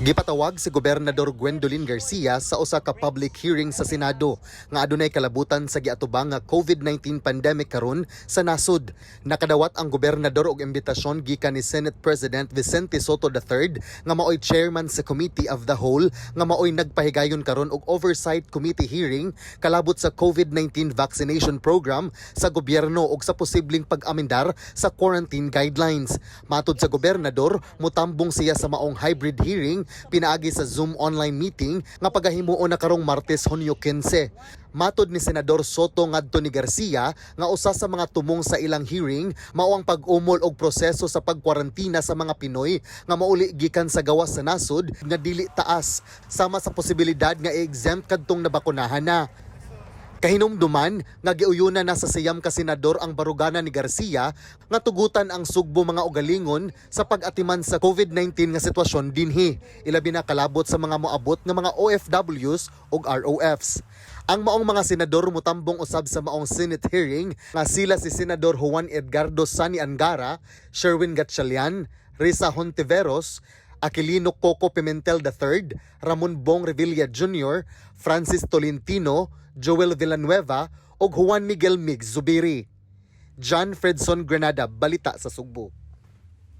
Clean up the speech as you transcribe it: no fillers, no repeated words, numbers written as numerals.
Gipatawag si Gobernador Gwendolyn Garcia sa usa ka public hearing sa Senado nga adunay kalabutan sa giatubang nga COVID-19 pandemic karon sa nasod. Nakadawat ang gobernador og imbitasyon gikan ni Senate President Vicente Sotto III nga maoy chairman sa Committee of the Whole nga maoy nagpahigayon karon og oversight committee hearing kalabot sa COVID-19 vaccination program sa gobyerno ug sa posibleng pag-amendar sa quarantine guidelines. Matud sa gobernador, mutambong siya sa maong hybrid hearing pinaagi sa Zoom online meeting nga pagahimuon na karong Martes, Hunyo 15. Matod ni Senador Soto ngadto ni Garcia nga usa sa mga tumong sa ilang hearing mao ang pag-umol og proseso sa pagkwarantina sa mga Pinoy nga mauli gikan sa gawas sa nasod nga dili taas sama sa posibilidad nga i-exempt kadtong nabakunahan na. Kahinumduman nga giuyuna na sa siyam ka senador ang barugana ni Garcia nga tugutan ang sugbo mga ugalingon sa pag-atiman sa COVID-19 nga sitwasyon dinhi, ilabi na kalabot sa mga moabot nga mga OFWs ug ROFs. Ang maong mga senador mutambong usab sa maong Senate hearing nga sila si Senador Juan Edgardo Sani Angara, Sherwin Gatchalian, Risa Hontiveros, Aquilino Coco Pimentel III, Ramon Bong Revilla Jr., Francis Tolentino, Joel Villanueva ug Juan Miguel Mig Zubiri. John Fredson Granada, Balita sa Sugbo.